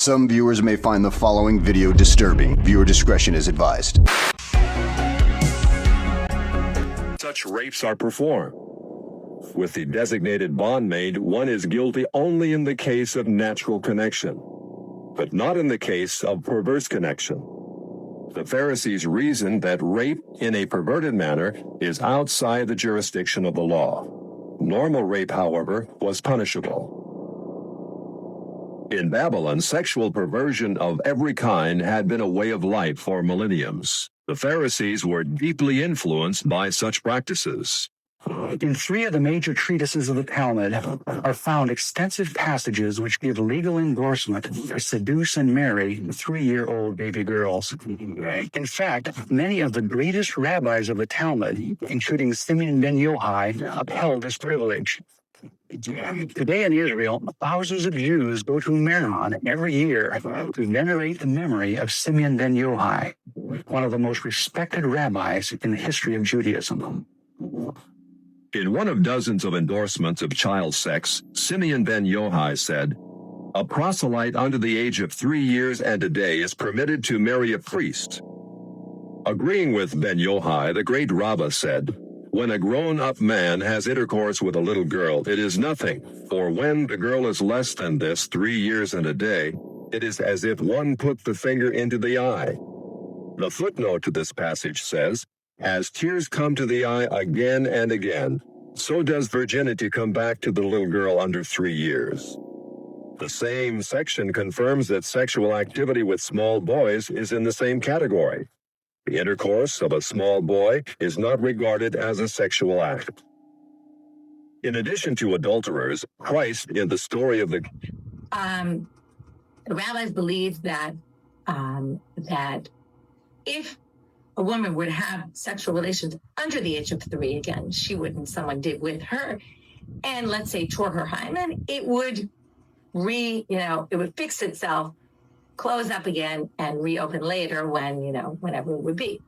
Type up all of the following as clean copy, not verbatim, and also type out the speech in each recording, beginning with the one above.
Some viewers may find the following video disturbing. Viewer discretion is advised. Such rapes are performed. With the designated bondmaid, one is guilty only in the case of natural connection, but not in the case of perverse connection. The Pharisees reasoned that rape in a perverted manner is outside the jurisdiction of the law. Normal rape, however, was punishable. In Babylon, sexual perversion of every kind had been a way of life for millenniums. The Pharisees were deeply influenced by such practices. In 3 of the major treatises of the Talmud are found extensive passages which give legal endorsement to seduce and marry 3-year-old baby girls. In fact, many of the greatest rabbis of the Talmud, including Simeon ben Yochai, upheld this privilege. Today in Israel, thousands of Jews go to Meron every year to venerate the memory of Simeon ben Yochai, one of the most respected rabbis in the history of Judaism. In one of dozens of endorsements of child sex, Simeon ben Yochai said, "A proselyte under the age of 3 years and a day is permitted to marry a priest." Agreeing with ben Yochai, the great Rabbah said, "When a grown-up man has intercourse with a little girl, it is nothing, for when the girl is less than this 3 years and a day, it is as if one put the finger into the eye." The footnote to this passage says, "As tears come to the eye again and again, so does virginity come back to the little girl under 3 years." The same section confirms that sexual activity with small boys is in the same category. The intercourse of a small boy is not regarded as a sexual act. In addition to adulterers, Christ, in the story of the rabbis believed that if a woman would have sexual relations under the age of 3, again, she wouldn't, someone did with her, and let's say tore her hymen, it would it would fix itself, close up again, and reopen later when, whenever it would be.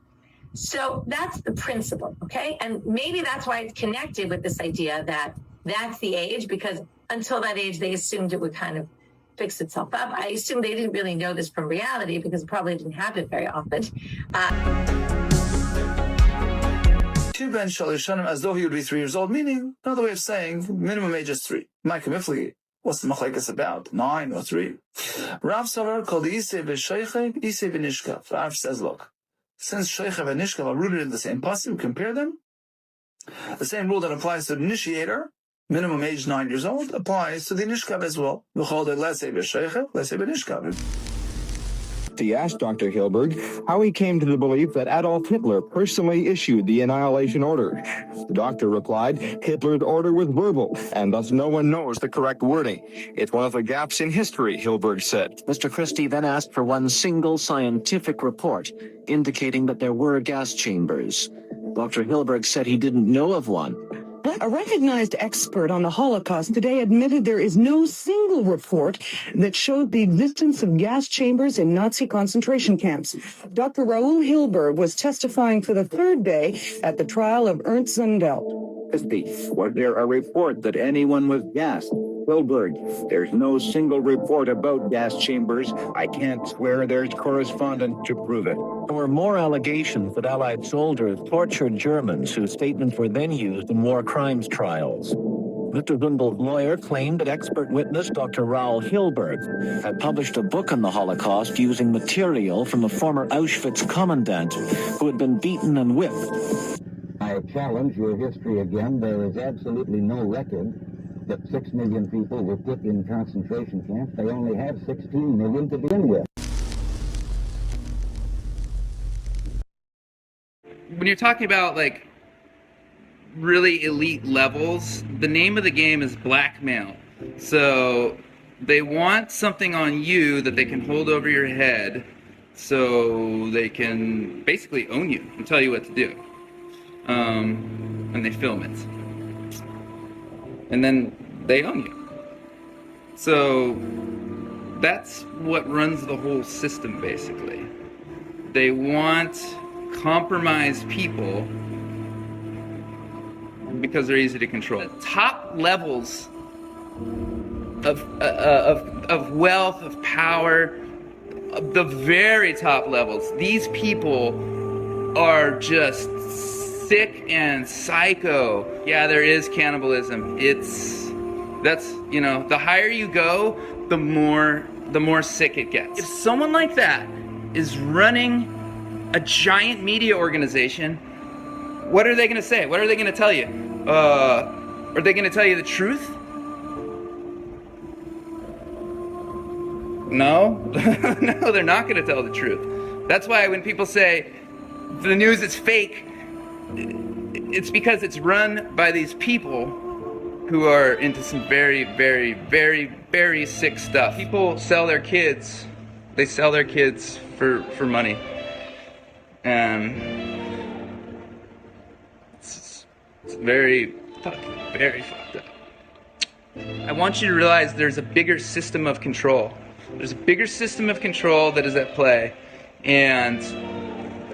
So that's the principle, okay? And maybe that's why it's connected with this idea that that's the age, because until that age, they assumed it would kind of fix itself up. I assume they didn't really know this from reality because it probably didn't happen very often. Ben Shalishanim, as though he would be 3 years old, meaning another way of saying minimum age is 3. Micah Mifli, what's the machlekes about? 9 or 3? Rav Savar called the Isei v'Sheichev, Isei v'Nishkav. Rav says, look, since Sheichev and Nishkav are rooted in the same pasuk, compare them. The same rule that applies to the initiator, minimum age 9 years old, applies to the Nishkav as well. He asked Dr. Hilberg how he came to the belief that Adolf Hitler personally issued the annihilation order. The doctor replied, Hitler's order was verbal, and thus no one knows the correct wording. It's one of the gaps in history, Hilberg said. Mr. Christie then asked for one single scientific report indicating that there were gas chambers. Dr. Hilberg said he didn't know of one. A recognized expert on the Holocaust today admitted there is no single report that showed the existence of gas chambers in Nazi concentration camps. Dr. Raoul Hilberg was testifying for the 3rd day at the trial of Ernst Zundel. Was there a report that anyone was gassed? Hilberg, there's no single report about gas chambers. I can't swear there's correspondence to prove it. There were more allegations that Allied soldiers tortured Germans whose statements were then used in war crimes trials. Mr. Gundel's lawyer claimed that expert witness Dr. Raoul Hilberg had published a book on the Holocaust using material from a former Auschwitz commandant who had been beaten and whipped. I challenge your history again. There is absolutely no record that 6 million people were put in concentration camps. They only had 16 million to begin with. When you're talking about, really elite levels, the name of the game is blackmail. So they want something on you that they can hold over your head so they can basically own you and tell you what to do. And they film it. And then they own you. So that's what runs the whole system, basically. They want compromised people because they're easy to control. The top levels of wealth, of power, the very top levels. These people are just sick and psycho. Yeah, there is cannibalism. That's the higher you go, the more sick it gets. If someone like that is running a giant media organization, what are they going to say? What are they going to tell you? Are they going to tell you the truth? No, no, they're not going to tell the truth. That's why when people say the news is fake, it's because it's run by these people who are into some very, very, very, very sick stuff. People sell their kids. They sell their kids for money. It's very fucked up. I want you to realize there's a bigger system of control. There's a bigger system of control that is at play, and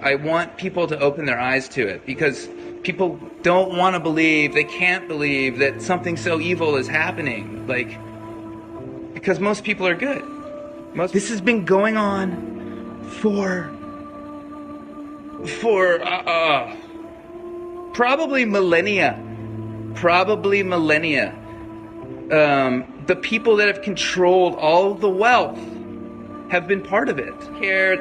I want people to open their eyes to it, because people don't want to believe, they can't believe that something so evil is happening, because most people are good. This has been going on for probably millennia. The people that have controlled all of the wealth have been part of it.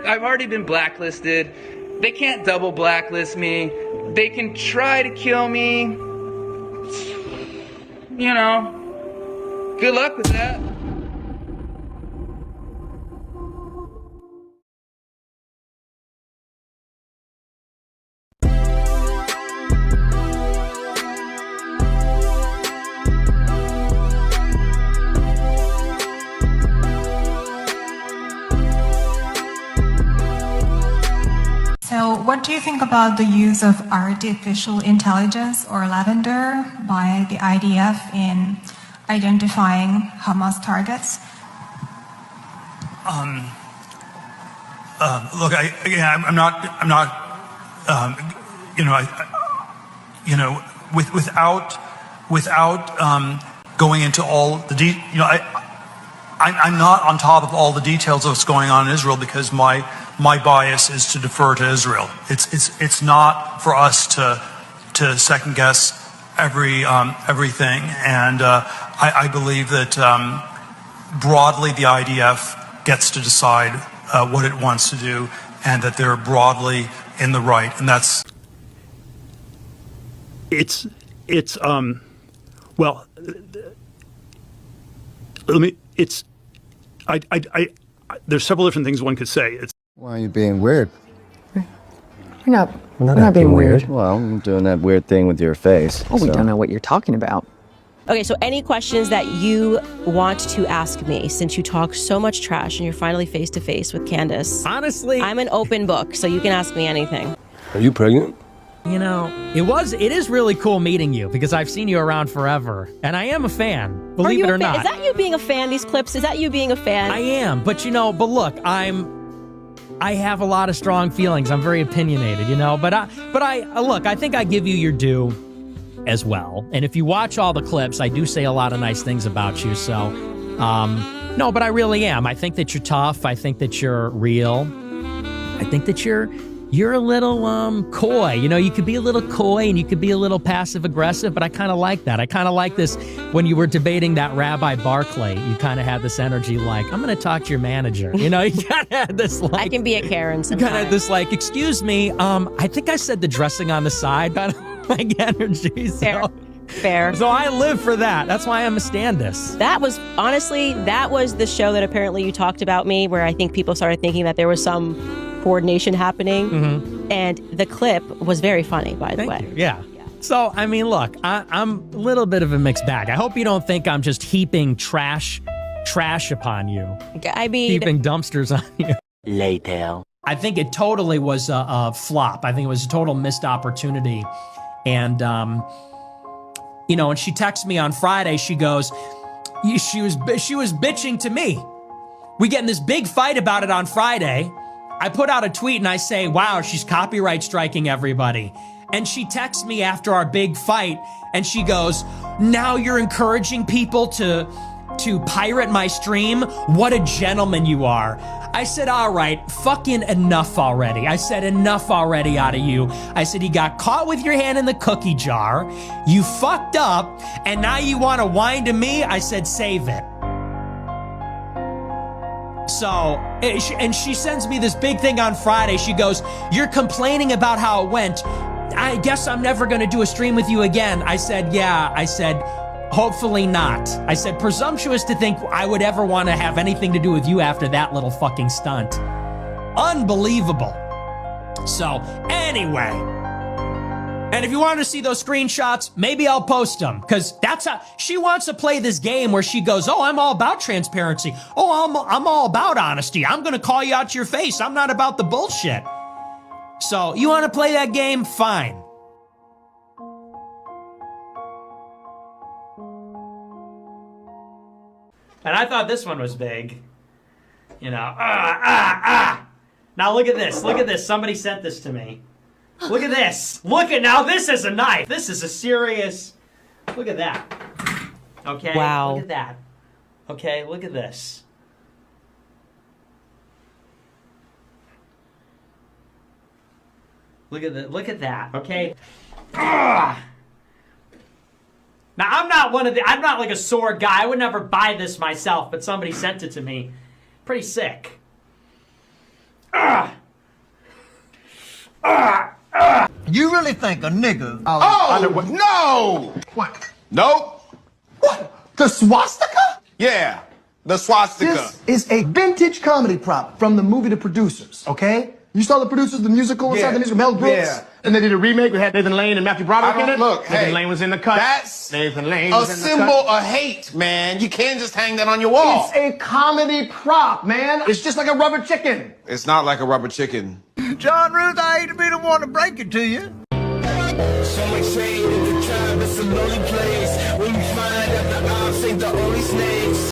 I've already been blacklisted. They can't double blacklist me. They can try to kill me. Good luck with that. So what do you think about the use of artificial intelligence or lavender by the IDF in identifying Hamas targets? Look, I'm not, without going into all the I'm not on top of all the details of what's going on in Israel, because my bias is to defer to Israel. It's not for us to second guess everything, and I believe that broadly the IDF gets to decide what it wants to do, and that they're broadly in the right, and that's well, there's several different things one could say. Why are you being weird? We're not being weird. Well, I'm doing that weird thing with your face. Oh, we don't know what you're talking about. Okay, so any questions that you want to ask me, since you talk so much trash and you're finally face to face with Candace? Honestly, I'm an open book, so you can ask me anything. Are you pregnant? It is really cool meeting you, because I've seen you around forever, and I am a fan, believe it or not. Is that you being a fan, these clips? Is that you being a fan? I am, but look, I have a lot of strong feelings. I'm very opinionated, look, I think I give you your due as well. And if you watch all the clips, I do say a lot of nice things about you, so, no, but I really am. I think that you're tough. I think that you're real. I think that you're a little coy. You could be a little coy and you could be a little passive aggressive, but I kind of like that. I kind of like this. When you were debating that Rabbi Barclay, you kind of had this energy like, I'm going to talk to your manager. You kind of had this like, I can be a Karen sometimes. You kind of had this like, excuse me, I think I said the dressing on the side, kind of like energy. Fair. So I live for that. That's why I'm a Standis. That was the show that apparently you talked about me, where I think people started thinking that there was some coordination happening, and the clip was very funny, by the way. Thank you. Yeah. So, look, I'm a little bit of a mixed bag. I hope you don't think I'm just heaping trash upon you. Heaping dumpsters on you. Later. I think it totally was a flop. I think it was a total missed opportunity. And, and she texted me on Friday. She goes, she was bitching to me. We get in this big fight about it on Friday. I put out a tweet and I say, wow, she's copyright striking everybody. And she texts me after our big fight and she goes, now you're encouraging people to to pirate my stream. What a gentleman you are. I said, all right, fucking enough already. I said, enough already out of you. I said, you got caught with your hand in the cookie jar. You fucked up, and now you want to whine to me? I said, save it. So, and she sends me this big thing on Friday. She goes, you're complaining about how it went. I guess I'm never going to do a stream with you again. I said, yeah. I said, hopefully not. I said, presumptuous to think I would ever want to have anything to do with you after that little fucking stunt. Unbelievable. So, anyway. And if you want to see those screenshots, maybe I'll post them. Because that's how she wants to play this game where she goes, oh, I'm all about transparency. Oh, I'm all about honesty. I'm going to call you out to your face. I'm not about the bullshit. So, you want to play that game? Fine. And I thought this one was big. You know, Now look at this. Look at this. Somebody sent this to me. Look at this. Now this is a knife. This is a serious... Look at that. Okay? Wow. Look at that. Okay, look at this. Look at that, okay? Ugh. Now, I'm not like a sword guy. I would never buy this myself, but somebody sent it to me. Pretty sick. Ugh. You really think a nigga... No! What? Nope. What? The swastika? Yeah, the swastika. This is a vintage comedy prop from the movie The Producers, okay? You saw The Producers, the musical inside the musical, Mel Brooks? Yeah. And they did a remake. We had Nathan Lane and Matthew Broderick in it. Look, Nathan Lane was in the cut. That's Nathan Lane a was in the symbol cut. of hate, man. You can't just hang that on your wall. It's a comedy prop, man. It's just like a rubber chicken. It's not like a rubber chicken. John Ruth, I hate to be the one to break it to you. So much shade in the tribe, it's a lonely place. When you find out the odds ain't the only snakes.